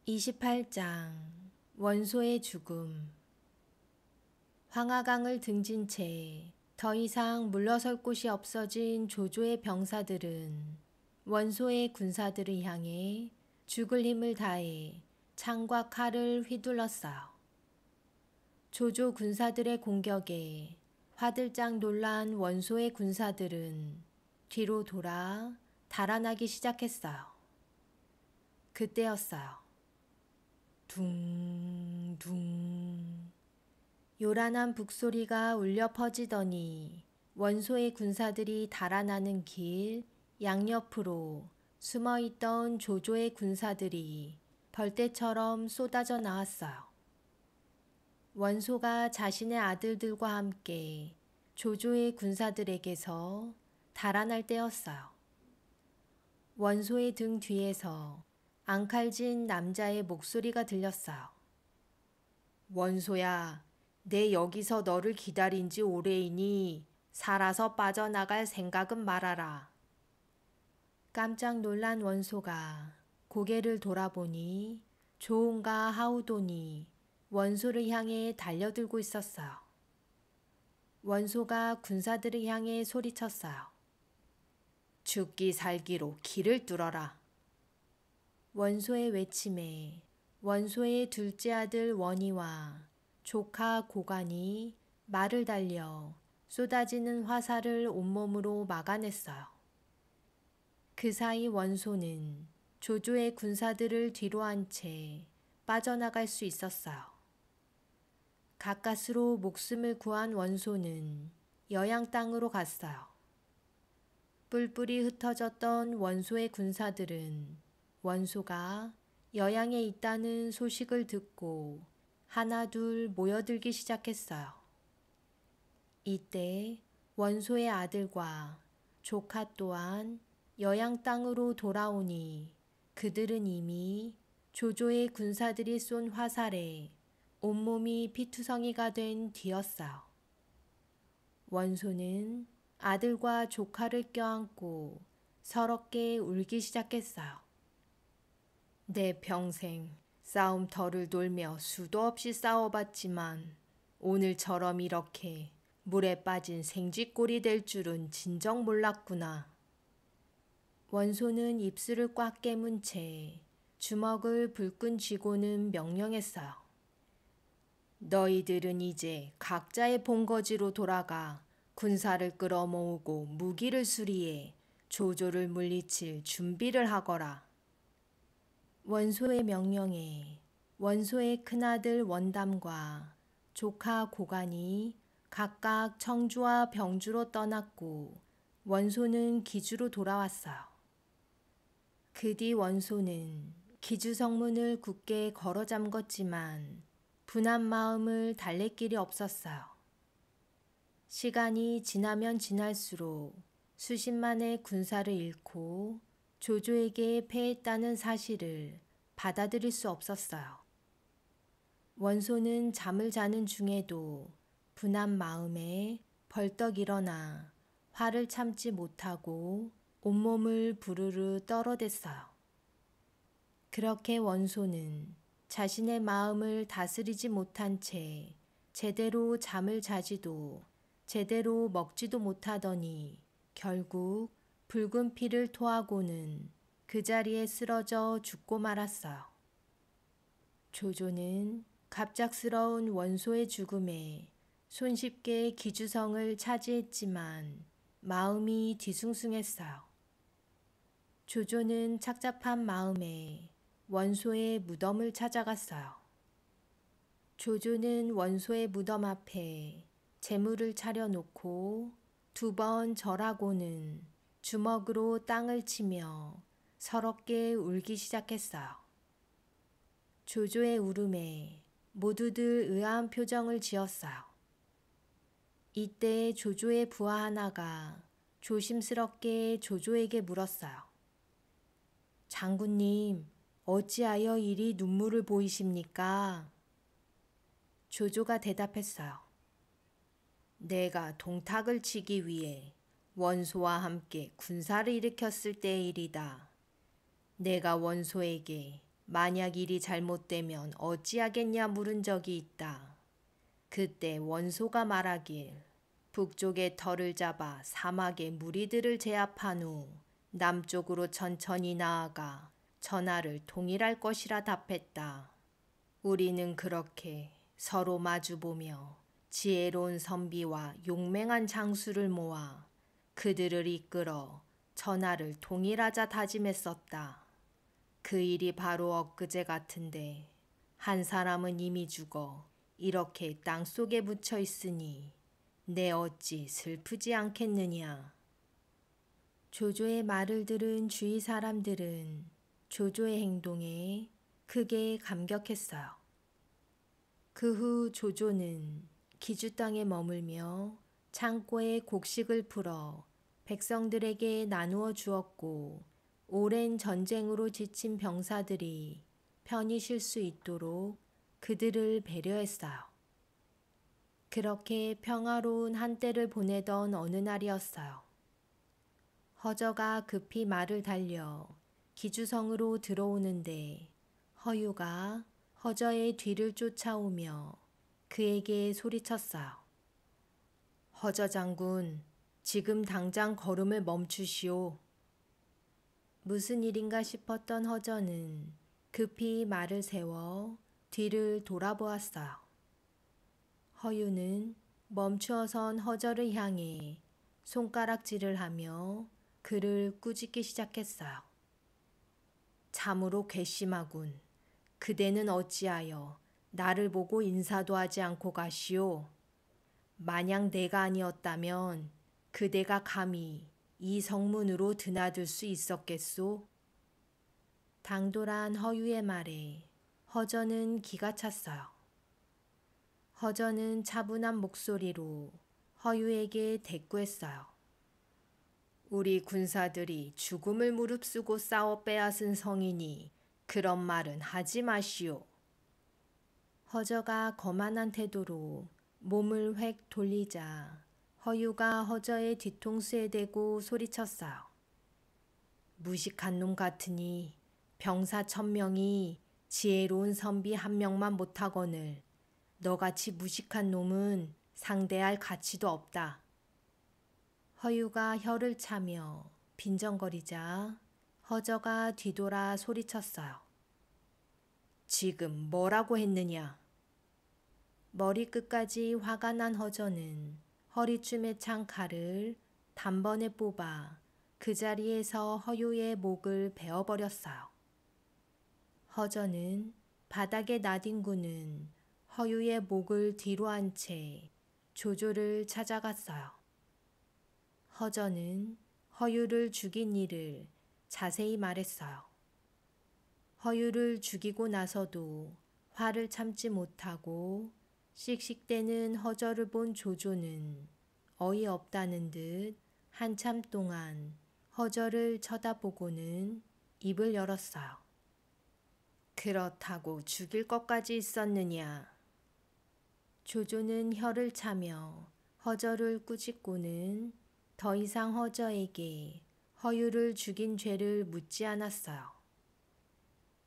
28장 원소의 죽음. 황하강을 등진 채 더 이상 물러설 곳이 없어진 조조의 병사들은 원소의 군사들을 향해 죽을 힘을 다해 창과 칼을 휘둘렀어요. 조조 군사들의 공격에 화들짝 놀란 원소의 군사들은 뒤로 돌아 달아나기 시작했어요. 그때였어요. 둥둥 요란한 북소리가 울려 퍼지더니 원소의 군사들이 달아나는 길 양옆으로 숨어있던 조조의 군사들이 벌떼처럼 쏟아져 나왔어요. 원소가 자신의 아들들과 함께 조조의 군사들에게서 달아날 때였어요. 원소의 등 뒤에서 앙칼진 남자의 목소리가 들렸어요. 원소야, 내 여기서 너를 기다린 지 오래이니 살아서 빠져나갈 생각은 말아라. 깜짝 놀란 원소가 고개를 돌아보니 조온과 하우돈이 원소를 향해 달려들고 있었어요. 원소가 군사들을 향해 소리쳤어요. 죽기 살기로 길을 뚫어라. 원소의 외침에 원소의 둘째 아들 원희와 조카 고간이 말을 달려 쏟아지는 화살을 온몸으로 막아냈어요. 그 사이 원소는 조조의 군사들을 뒤로 한 채 빠져나갈 수 있었어요. 가까스로 목숨을 구한 원소는 여양 땅으로 갔어요. 뿔뿔이 흩어졌던 원소의 군사들은 원소가 여양에 있다는 소식을 듣고 하나둘 모여들기 시작했어요. 이때 원소의 아들과 조카 또한 여양 땅으로 돌아오니 그들은 이미 조조의 군사들이 쏜 화살에 온몸이 피투성이가 된 뒤였어요. 원소는 아들과 조카를 껴안고 서럽게 울기 시작했어요. 내 평생 싸움터를 돌며 수도 없이 싸워봤지만 오늘처럼 이렇게 물에 빠진 생쥐꼴이 될 줄은 진정 몰랐구나. 원소는 입술을 꽉 깨문 채 주먹을 불끈 쥐고는 명령했어요. 너희들은 이제 각자의 본거지로 돌아가 군사를 끌어모으고 무기를 수리해 조조를 물리칠 준비를 하거라. 원소의 명령에 원소의 큰아들 원담과 조카 고간이 각각 청주와 병주로 떠났고 원소는 기주로 돌아왔어요. 그 뒤 원소는 기주 성문을 굳게 걸어 잠궜지만 분한 마음을 달랠 길이 없었어요. 시간이 지나면 지날수록 수십만의 군사를 잃고 조조에게 패했다는 사실을 받아들일 수 없었어요. 원소는 잠을 자는 중에도 분한 마음에 벌떡 일어나 화를 참지 못하고 온몸을 부르르 떨어댔어요. 그렇게 원소는 자신의 마음을 다스리지 못한 채 제대로 잠을 자지도 제대로 먹지도 못하더니 결국 붉은 피를 토하고는 그 자리에 쓰러져 죽고 말았어요. 조조는 갑작스러운 원소의 죽음에 손쉽게 기주성을 차지했지만 마음이 뒤숭숭했어요. 조조는 착잡한 마음에 원소의 무덤을 찾아갔어요. 조조는 원소의 무덤 앞에 제물을 차려놓고 2번 절하고는 주먹으로 땅을 치며 서럽게 울기 시작했어요. 조조의 울음에 모두들 의아한 표정을 지었어요. 이때 조조의 부하 하나가 조심스럽게 조조에게 물었어요. 장군님, 어찌하여 이리 눈물을 보이십니까? 조조가 대답했어요. 내가 동탁을 치기 위해 원소와 함께 군사를 일으켰을 때의 일이다. 내가 원소에게 만약 일이 잘못되면 어찌하겠냐 물은 적이 있다. 그때 원소가 말하길 북쪽의 털을 잡아 사막의 무리들을 제압한 후 남쪽으로 천천히 나아가 전하를 통일할 것이라 답했다. 우리는 그렇게 서로 마주보며 지혜로운 선비와 용맹한 장수를 모아 그들을 이끌어 전하를 통일하자 다짐했었다. 그 일이 바로 엊그제 같은데 한 사람은 이미 죽어 이렇게 땅속에 묻혀 있으니 내 어찌 슬프지 않겠느냐. 조조의 말을 들은 주위 사람들은 조조의 행동에 크게 감격했어요. 그 후 조조는 기주 땅에 머물며 창고에 곡식을 풀어 백성들에게 나누어 주었고 오랜 전쟁으로 지친 병사들이 편히 쉴 수 있도록 그들을 배려했어요. 그렇게 평화로운 한때를 보내던 어느 날이었어요. 허저가 급히 말을 달려 기주성으로 들어오는데 허유가 허저의 뒤를 쫓아오며 그에게 소리쳤어요. 허저 장군, 지금 당장 걸음을 멈추시오. 무슨 일인가 싶었던 허저는 급히 말을 세워 뒤를 돌아보았어요. 허유는 멈추어선 허저를 향해 손가락질을 하며 그를 꾸짖기 시작했어요. 참으로 괘씸하군. 그대는 어찌하여 나를 보고 인사도 하지 않고 가시오. 만약 내가 아니었다면 그대가 감히 이 성문으로 드나들 수 있었겠소? 당돌한 허유의 말에 허저는 기가 찼어요. 허저는 차분한 목소리로 허유에게 대꾸했어요. 우리 군사들이 죽음을 무릅쓰고 싸워 빼앗은 성이니 그런 말은 하지 마시오. 허저가 거만한 태도로 몸을 획 돌리자 허유가 허저의 뒤통수에 대고 소리쳤어요. 무식한 놈 같으니 병사 1000명이 지혜로운 선비 1명만 못하거늘 너같이 무식한 놈은 상대할 가치도 없다. 허유가 혀를 차며 빈정거리자 허저가 뒤돌아 소리쳤어요. 지금 뭐라고 했느냐? 머리끝까지 화가 난 허저는 허리춤에 찬 칼을 단번에 뽑아 그 자리에서 허유의 목을 베어버렸어요. 허저는 바닥에 나뒹구는 허유의 목을 뒤로 한 채 조조를 찾아갔어요. 허저는 허유를 죽인 일을 자세히 말했어요. 허유를 죽이고 나서도 화를 참지 못하고 씩씩대는 허저를 본 조조는 어이없다는 듯 한참 동안 허저를 쳐다보고는 입을 열었어요. 그렇다고 죽일 것까지 있었느냐? 조조는 혀를 차며 허저를 꾸짖고는 더 이상 허저에게 허유를 죽인 죄를 묻지 않았어요.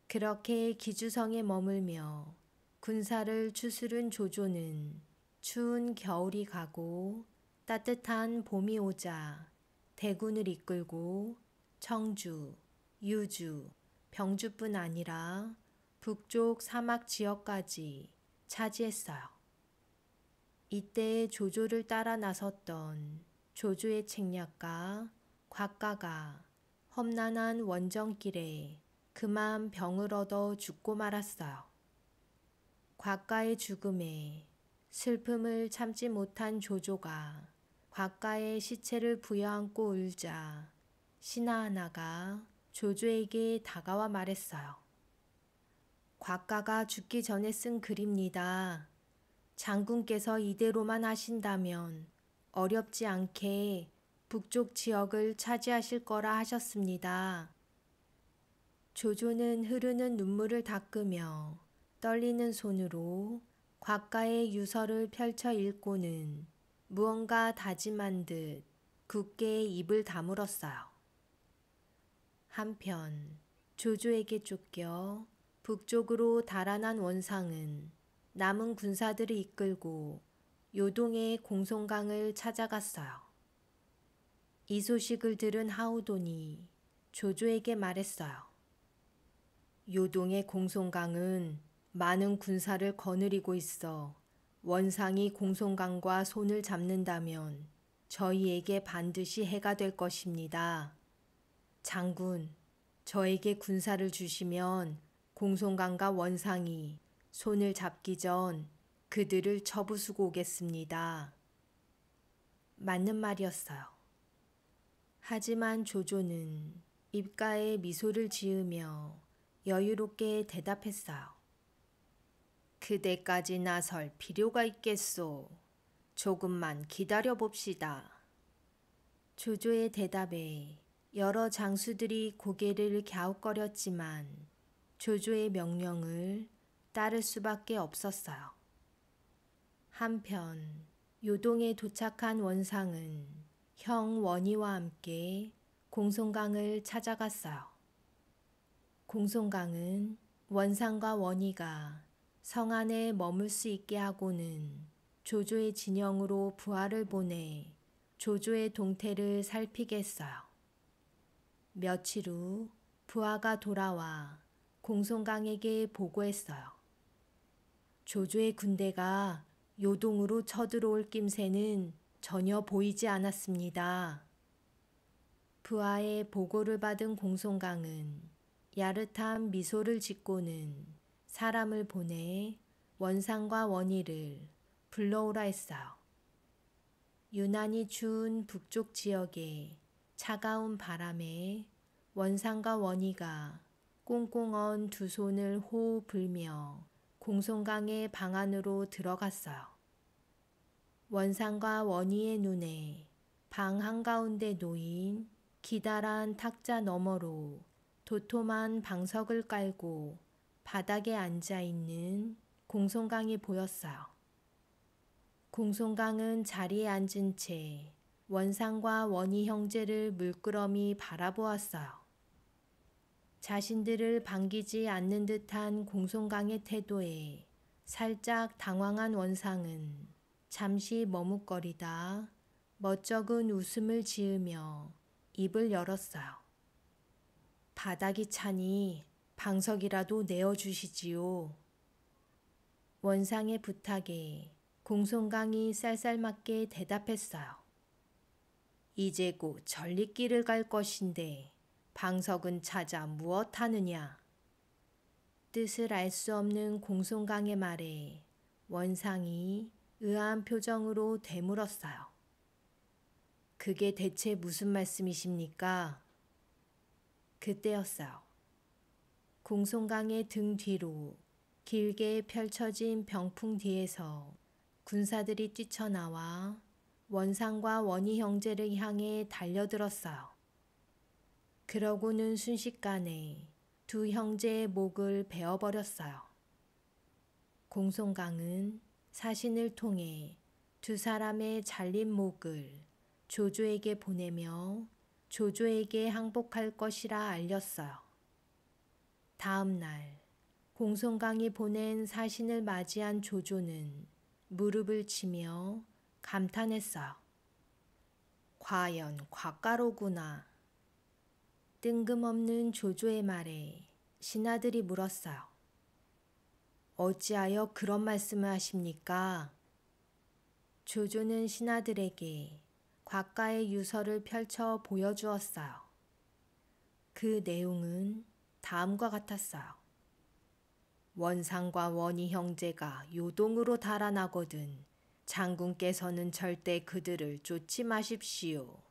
그렇게 기주성에 머물며 군사를 추스른 조조는 추운 겨울이 가고 따뜻한 봄이 오자 대군을 이끌고 청주, 유주, 병주뿐 아니라 북쪽 사막 지역까지 차지했어요. 이때 조조를 따라 나섰던 조조의 책략가 곽가가 험난한 원정길에 그만 병을 얻어 죽고 말았어요. 곽가의 죽음에 슬픔을 참지 못한 조조가 곽가의 시체를 부여안고 울자 신하 하나가 조조에게 다가와 말했어요. 곽가가 죽기 전에 쓴 글입니다. 장군께서 이대로만 하신다면 어렵지 않게 북쪽 지역을 차지하실 거라 하셨습니다. 조조는 흐르는 눈물을 닦으며 떨리는 손으로 곽가의 유서를 펼쳐 읽고는 무언가 다짐한 듯 굳게 입을 다물었어요. 한편 조조에게 쫓겨 북쪽으로 달아난 원상은 남은 군사들을 이끌고 요동의 공송강을 찾아갔어요. 이 소식을 들은 하우돈이 조조에게 말했어요. 요동의 공송강은 많은 군사를 거느리고 있어 원상이 공송강과 손을 잡는다면 저희에게 반드시 해가 될 것입니다. 장군, 저에게 군사를 주시면 공송강과 원상이 손을 잡기 전 그들을 쳐부수고 오겠습니다. 맞는 말이었어요. 하지만 조조는 입가에 미소를 지으며 여유롭게 대답했어요. 그대까지 나설 필요가 있겠소. 조금만 기다려 봅시다. 조조의 대답에 여러 장수들이 고개를 갸웃거렸지만 조조의 명령을 따를 수밖에 없었어요. 한편 요동에 도착한 원상은 형 원희와 함께 공송강을 찾아갔어요. 공송강은 원상과 원희가 성 안에 머물 수 있게 하고는 조조의 진영으로 부하를 보내 조조의 동태를 살피게 했어요. 며칠 후 부하가 돌아와 공송강에게 보고했어요. 조조의 군대가 요동으로 쳐들어올 낌새는 전혀 보이지 않았습니다. 부하의 보고를 받은 공송강은 야릇한 미소를 짓고는 사람을 보내 원상과 원희를 불러오라 했어요. 유난히 추운 북쪽 지역의 차가운 바람에 원상과 원희가 꽁꽁 언 두 손을 호호 불며 공송강의 방 안으로 들어갔어요. 원상과 원희의 눈에 방 한가운데 놓인 기다란 탁자 너머로 도톰한 방석을 깔고 바닥에 앉아있는 공송강이 보였어요. 공송강은 자리에 앉은 채 원상과 원희 형제를 물끄러미 바라보았어요. 자신들을 반기지 않는 듯한 공송강의 태도에 살짝 당황한 원상은 잠시 머뭇거리다 멋쩍은 웃음을 지으며 입을 열었어요. 바닥이 차니 방석이라도 내어주시지요. 원상의 부탁에 공송강이 쌀쌀맞게 대답했어요. 이제 곧 전리길을 갈 것인데 방석은 찾아 무엇하느냐. 뜻을 알 수 없는 공송강의 말에 원상이 의아한 표정으로 되물었어요. 그게 대체 무슨 말씀이십니까? 그때였어요. 공송강의 등 뒤로 길게 펼쳐진 병풍 뒤에서 군사들이 뛰쳐나와 원상과 원희 형제를 향해 달려들었어요. 그러고는 순식간에 두 형제의 목을 베어버렸어요. 공송강은 사신을 통해 두 사람의 잘린 목을 조조에게 보내며 조조에게 항복할 것이라 알렸어요. 다음 날 공송강이 보낸 사신을 맞이한 조조는 무릎을 치며 감탄했어요. 과연 곽가로구나. 뜬금없는 조조의 말에 신하들이 물었어요. 어찌하여 그런 말씀을 하십니까? 조조는 신하들에게 곽가의 유서를 펼쳐 보여주었어요. 그 내용은 다음과 같았어요. 원상과 원희 형제가 요동으로 달아나거든 장군께서는 절대 그들을 쫓지 마십시오.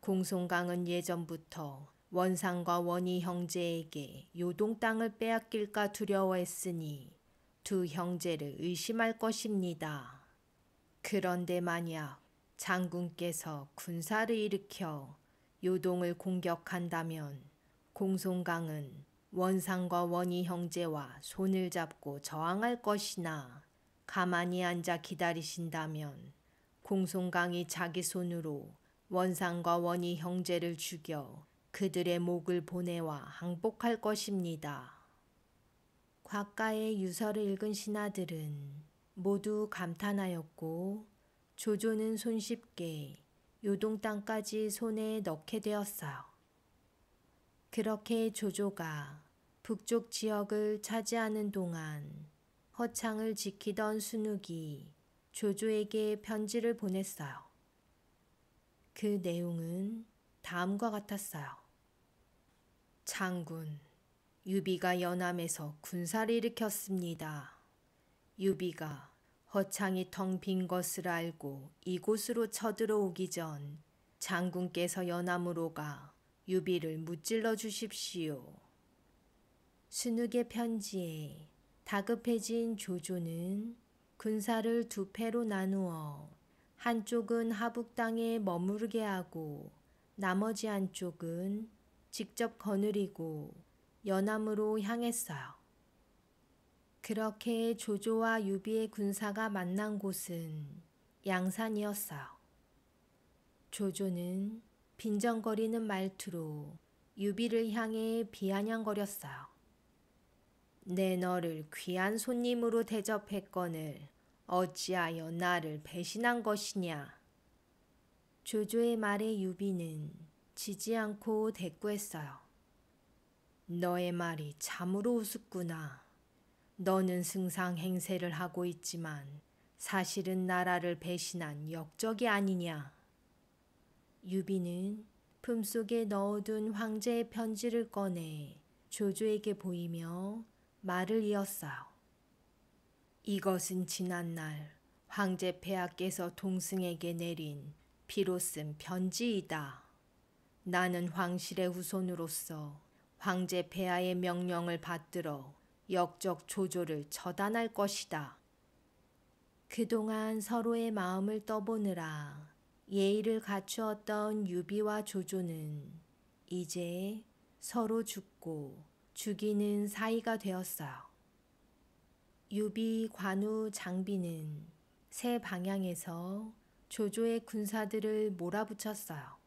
공송강은 예전부터 원상과 원희 형제에게 요동 땅을 빼앗길까 두려워했으니 두 형제를 의심할 것입니다. 그런데 만약 장군께서 군사를 일으켜 요동을 공격한다면 공송강은 원상과 원희 형제와 손을 잡고 저항할 것이나 가만히 앉아 기다리신다면 공송강이 자기 손으로 원상과 원희 형제를 죽여 그들의 목을 보내와 항복할 것입니다. 곽가의 유서를 읽은 신하들은 모두 감탄하였고 조조는 손쉽게 요동 땅까지 손에 넣게 되었어요. 그렇게 조조가 북쪽 지역을 차지하는 동안 허창을 지키던 순욱이 조조에게 편지를 보냈어요. 그 내용은 다음과 같았어요. 장군, 유비가 연암에서 군사를 일으켰습니다. 유비가 허창이 텅 빈 것을 알고 이곳으로 쳐들어오기 전 장군께서 연암으로 가 유비를 무찔러 주십시오. 순욱의 편지에 다급해진 조조는 군사를 두 패로 나누어 한쪽은 하북 땅에 머무르게 하고 나머지 한쪽은 직접 거느리고 연암으로 향했어요. 그렇게 조조와 유비의 군사가 만난 곳은 양산이었어요. 조조는 빈정거리는 말투로 유비를 향해 비아냥거렸어요. 내 너를 귀한 손님으로 대접했거늘 어찌하여 나를 배신한 것이냐. 조조의 말에 유비는 지지 않고 대꾸했어요. 너의 말이 참으로 우습구나. 너는 승상 행세를 하고 있지만 사실은 나라를 배신한 역적이 아니냐. 유비는 품속에 넣어둔 황제의 편지를 꺼내 조조에게 보이며 말을 이었어요. 이것은 지난날 황제 폐하께서 동승에게 내린 피로 쓴 편지이다. 나는 황실의 후손으로서 황제 폐하의 명령을 받들어 역적 조조를 처단할 것이다. 그동안 서로의 마음을 떠보느라 예의를 갖추었던 유비와 조조는 이제 서로 죽고 죽이는 사이가 되었어요. 유비, 관우, 장비는 세 방향에서 조조의 군사들을 몰아붙였어요.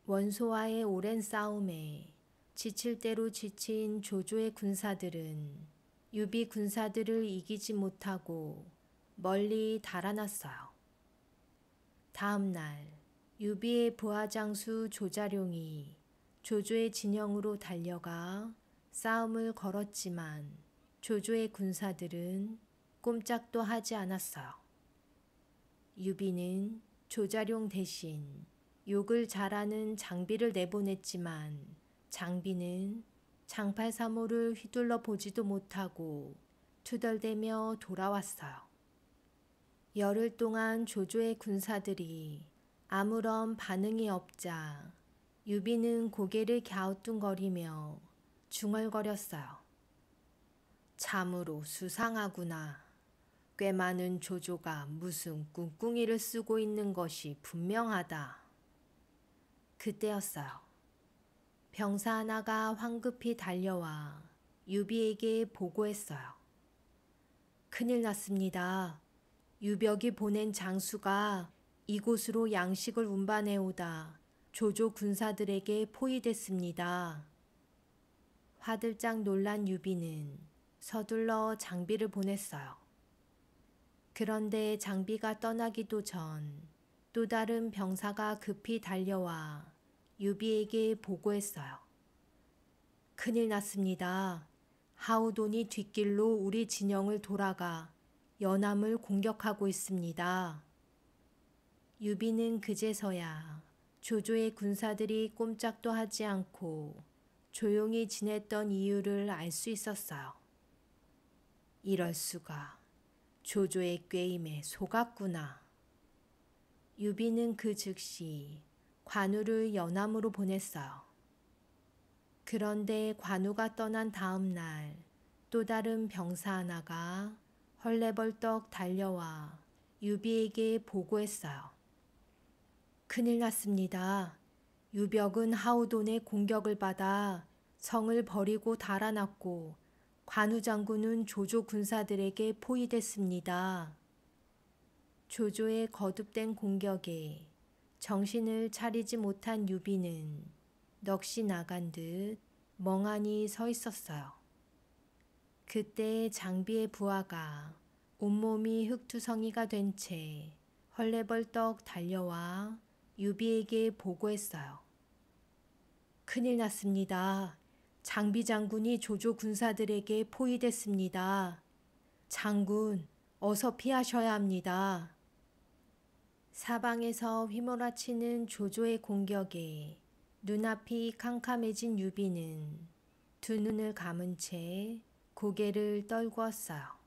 원소와의 오랜 싸움에 지칠 대로 지친 조조의 군사들은 유비 군사들을 이기지 못하고 멀리 달아났어요. 다음 날 유비의 부하장수 조자룡이 조조의 진영으로 달려가 싸움을 걸었지만 조조의 군사들은 꼼짝도 하지 않았어요. 유비는 조자룡 대신 욕을 잘하는 장비를 내보냈지만 장비는 장팔사모를 휘둘러 보지도 못하고 투덜대며 돌아왔어요. 열흘 동안 조조의 군사들이 아무런 반응이 없자 유비는 고개를 갸우뚱거리며 중얼거렸어요. 참으로 수상하구나. 꽤 많은 조조가 무슨 꿍꿍이를 쓰고 있는 것이 분명하다. 그때였어요. 병사 하나가 황급히 달려와 유비에게 보고했어요. 큰일 났습니다. 유벽이 보낸 장수가 이곳으로 양식을 운반해오다 조조 군사들에게 포위됐습니다. 화들짝 놀란 유비는 서둘러 장비를 보냈어요. 그런데 장비가 떠나기도 전 또 다른 병사가 급히 달려와 유비에게 보고했어요. 큰일 났습니다. 하우돈이 뒷길로 우리 진영을 돌아가 연암을 공격하고 있습니다. 유비는 그제서야 조조의 군사들이 꼼짝도 하지 않고 조용히 지냈던 이유를 알 수 있었어요. 이럴 수가. 조조의 꾀임에 속았구나. 유비는 그 즉시 관우를 연암으로 보냈어요. 그런데 관우가 떠난 다음 날 또 다른 병사 하나가 헐레벌떡 달려와 유비에게 보고했어요. 큰일 났습니다. 유벽은 하우돈의 공격을 받아 성을 버리고 달아났고 관우 장군은 조조 군사들에게 포위됐습니다. 조조의 거듭된 공격에 정신을 차리지 못한 유비는 넋이 나간 듯 멍하니 서 있었어요. 그때 장비의 부하가 온몸이 흙투성이가 된 채 헐레벌떡 달려와 유비에게 보고했어요. 큰일 났습니다. 장비 장군이 조조 군사들에게 포위됐습니다. 장군, 어서 피하셔야 합니다. 사방에서 휘몰아치는 조조의 공격에 눈앞이 캄캄해진 유비는 두 눈을 감은 채 고개를 떨구었어요.